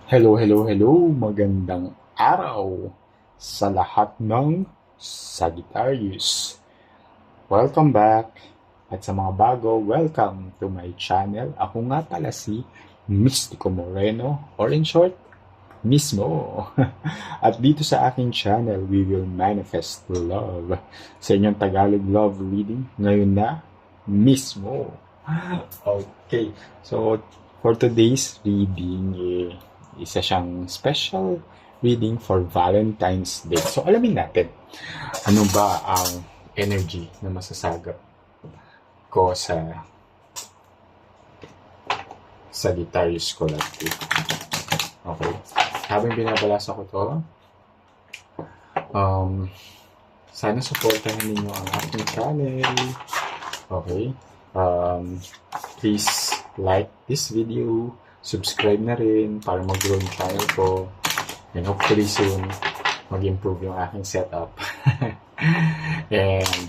Hello, hello, hello! Magandang araw sa lahat ng Sagittarius. Welcome back! At sa mga bago, welcome to my channel. Ako nga pala si Mystico Moreno, or in short, Mismo. At dito sa aking channel, we will manifest love. Sa inyong Tagalog love reading, ngayon na, mismo. Okay, so for today's reading, isa siyang special reading for Valentine's Day. So alamin natin, ano ba ang energy na masasagap ko sa Sagittarius Collective. Okay, habang binabalasa ko to, sana supportahan ninyo ang aking channel. Okay, please like this video, subscribe na rin para mag-grow yung channel ko, and hopefully soon mag-improve yung aking setup. And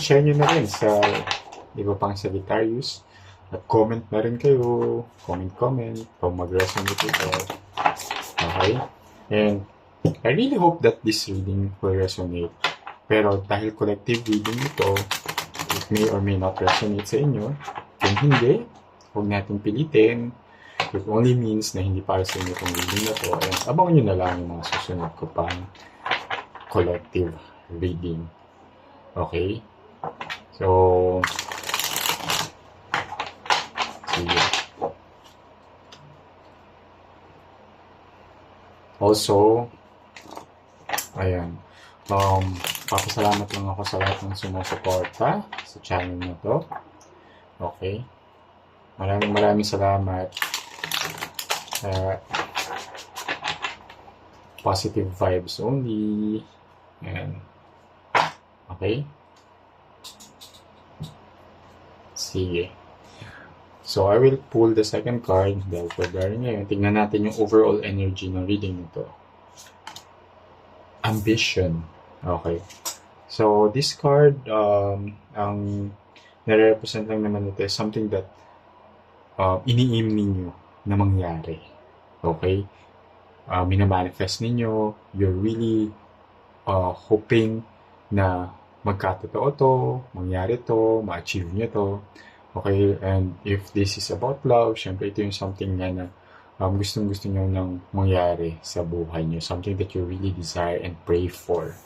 share nyo na rin sa iba pang Sagittarius, at comment na rin kayo, comment kung mag-resonate ito. Okay, and I really hope that this reading will resonate, pero dahil collective reading ito, it may or may not resonate sa inyo. Kung hindi, huwag natin pilitin. It only means na hindi para sa inyo itong reading na to. And abangan nyo na lang yung mga susunod ko pang collective reading. Okay? So, sige. Also, ayan. Papasalamat lang ako sa lahat ng sumusuporta sa channel na to. Okay? Maraming salamat. Positive vibes only. And, okay? Sige. So, I will pull the second card dahil February ngayon. Tingnan natin yung overall energy ng reading nito. Ambition. Okay. So, this card, ang nare-represent lang naman ito is something that iniim ninyo na mangyari. Okay? Minamanifest ninyo. You're really hoping na magkatotoo to, mangyari to, ma-achieve nyo to. Okay? And if this is about love, syempre ito yung something na gustong-gusto nyo nang mangyari sa buhay nyo. Something that you really desire and pray for.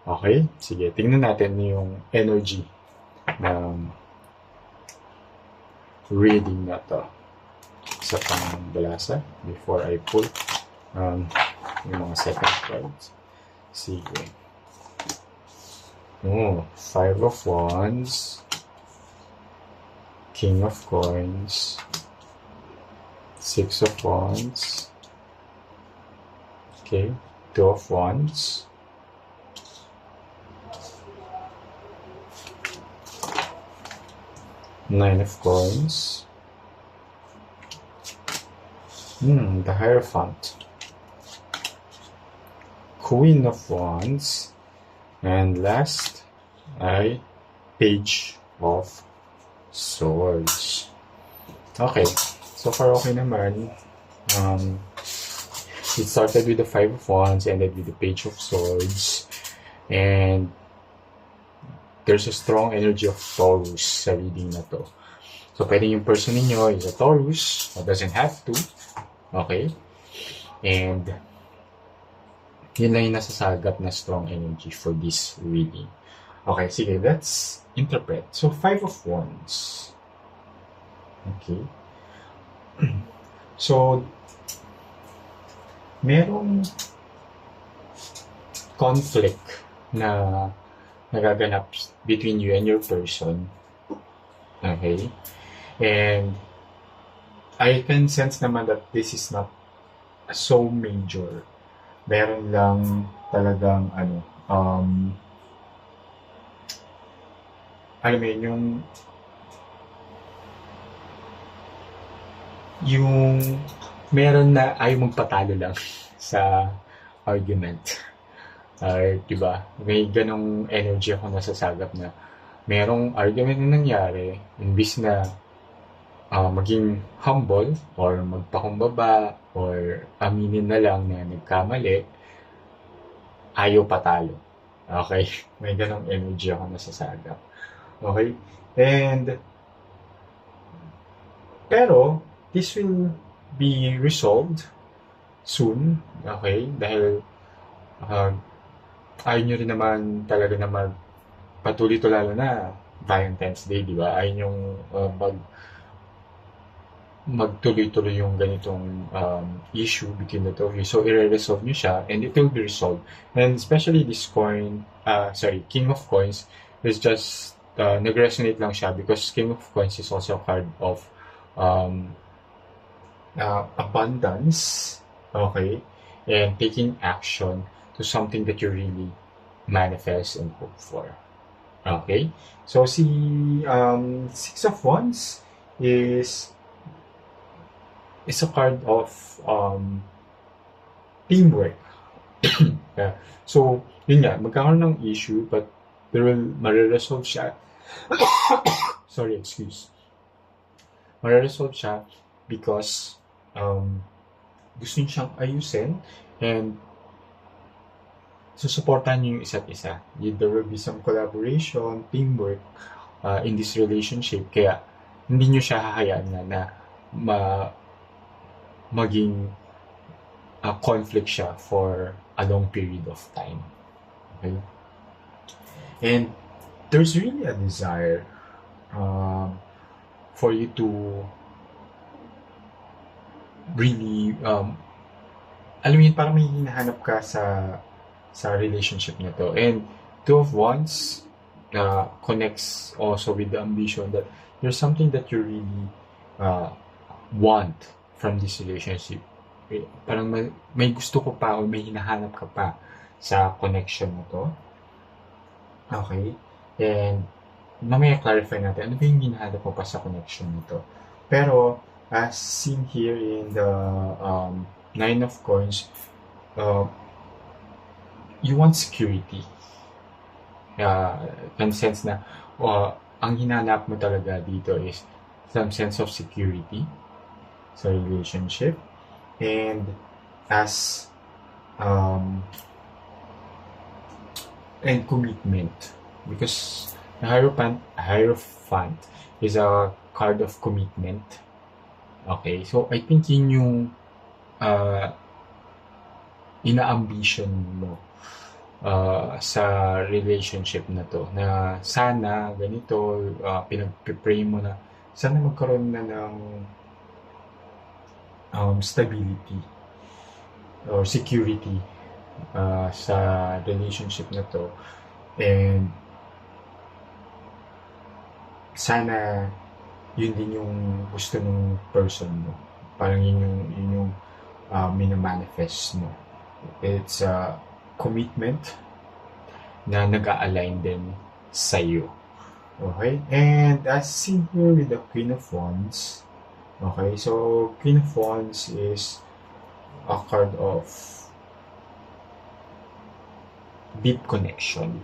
Okay? Sige, tingnan natin yung energy ng reading na to sa pangbalasa before I pull yung mga second cards. Sige. Five of Wands, King of Coins, Six of Wands, okay, Two of Wands, Nine of Coins, the Hierophant, Queen of Wands, and last ay Page of Swords. Okay, so far okay naman. It started with the Five of Wands, ended with the Page of Swords, and there's a strong energy of Taurus sa reading na to. So, pwede yung person ninyo is a Taurus, or doesn't have to. Okay? And, yun lang yung nasasagap na strong energy for this reading. Okay, sige, let's interpret. So, Five of Wands. Okay. So, merong conflict na nagaganap between you and your person. Okay? And I can sense naman that this is not so major. Meron lang talagang alam mo yun, yung meron na ayaw magpatalo lang sa argument. Diba? May ganong energy ako nasasagap na merong argument na nangyari, imbis na maging humble or magpakumbaba or aminin na lang na nagkamali, ayaw patalo. Okay? May ganong energy ako nasasagap. Okay? And, pero, this will be resolved soon. Okay? Dahil, uh, ayaw nyo rin naman talaga na magpatuloy to, lalo na Valentine's Day, di ba? Ayaw nyo magtuloy-tuloy yung ganitong issue between the two of you. So, i-resolve nyo siya and it will be resolved. And especially this coin, King of Coins is just, nag-resonate lang siya because King of Coins is also a card of um, abundance, okay? And taking action to something that you really manifest and hope for. Okay? So, si Six of Wands is a card of teamwork. Yeah. So, yun nga, magkakaroon ng issue but there will mariresolve siya. Sorry, excuse. Mariresolve siya because gusto niyo siyang ayusin and susuportahan niyo yung isa't isa. There will be some collaboration, teamwork in this relationship. Kaya hindi niyo siya hahayaan na maging conflict siya for a long period of time. Okay? And there's really a desire for you to really, alam mo yun, parang may hinahanap ka sa relationship na to. And Two of Wands connects also with the ambition that there's something that you really want from this relationship. Parang may gusto ko pa o may hinahanap ka pa sa connection na to. Okay? And mamaya clarify natin ano ba yung hinahanap mo pa sa connection na to. Pero as seen here in the Nine of Coins, you want security. In sense na ang hinanap mo talaga dito is some sense of security sa relationship, and as and commitment, because the Hierophant is a card of commitment. Okay, so I think yun yung ina-ambition mo sa relationship na to, na sana ganito, pinag-pray mo na sana magkaroon na ng stability or security sa relationship na to, and sana yun din yung gusto ng person mo, parang yun yung minamanifest mo. It's a commitment na nag-a-align din sa'yo. Okay? And as seen here with the Queen of Wands, okay, so Queen of Wands is a card of deep connection.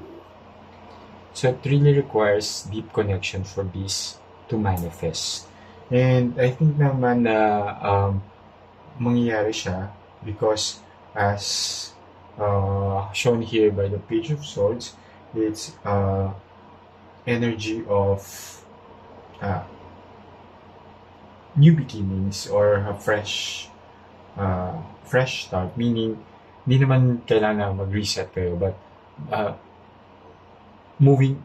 So it really requires deep connection for this to manifest. And I think naman na mangyayari siya because as shown here by the Page of Swords, it's energy of new beginnings or a fresh start, meaning hindi naman kailangan mag-reset kayo, but moving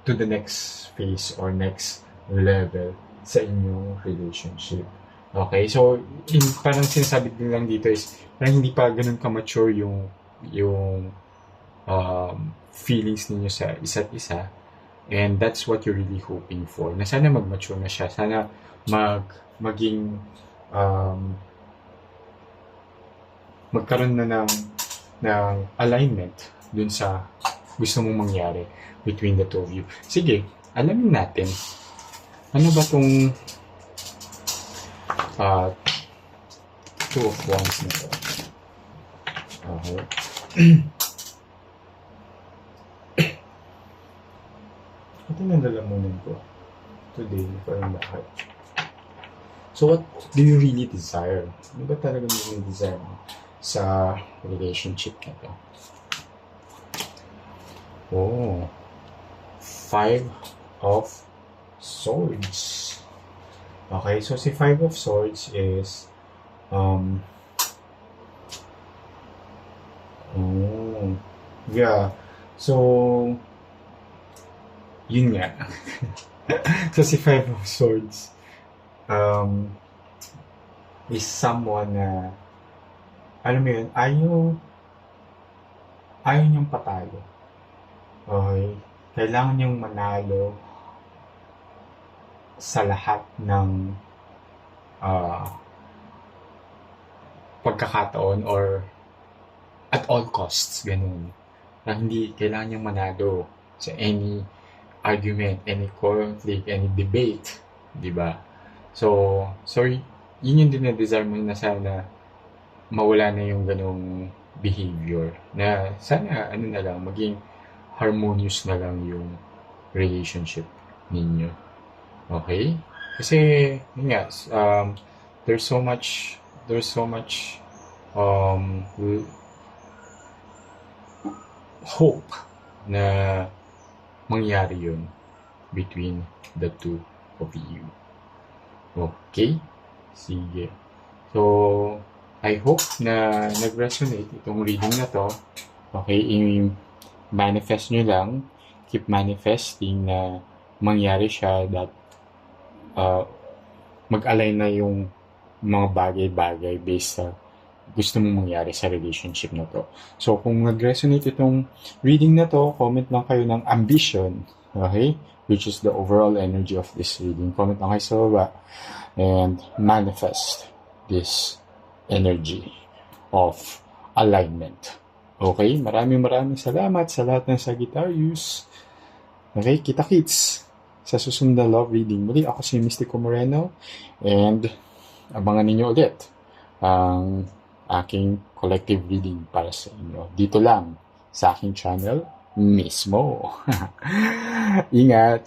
to the next phase or next level sa inyong relationship. Okay, so parang sinasabi din lang dito is parang hindi pa ganun ka-mature yung feelings ninyo sa isa't isa, and that's what you're really hoping for, na sana mag-mature na siya, sana maging magkaroon na ng alignment dun sa gusto mong mangyari between the two of you. Sige, alamin natin ano ba tong Two of Wands na to. Okay. Ito yung nalalamunan ko today, parang bakit. So what do you really desire? Ano ba talaga yung desire mo sa relationship na to? Oh, Five of Swords. Okay, so si Five of Swords is oh, yeah. So yun nga. So si Five of Swords is someone na alam mo yun, ayaw niyang patalo. Okay? Kailangan niyang manalo sa lahat ng pagkakataon or at all costs, ganun. Na hindi kailangan niyang manalo sa any argument, any conflict, any debate, di ba? So, sorry, yun yung dinadesire mo na sana mawala na yung ganong behavior. Na sana, ano na lang, maging harmonious na lang yung relationship ninyo. Okay? Kasi, yun nga, there's so much hope na mangyari yun between the two of you. Okay? Sige. So, I hope na nag-resonate itong reading na to. Okay? I-manifest nyo lang. Keep manifesting na mangyari siya that mag-align na yung mga bagay-bagay based sa gusto mong mangyari sa relationship na to. So, kung nag-resonate itong reading na to, comment lang kayo ng ambition, okay? Which is the overall energy of this reading. Comment lang kayo sa baba and manifest this energy of alignment. Okay? Maraming salamat sa lahat ng Sagittarius. Okay? Kita-kits sa susunod na love reading. Muli, ako si Mystico Moreno and abangan ninyo ulit ang aking collective reading para sa inyo. Dito lang sa aking channel mismo. Ingat!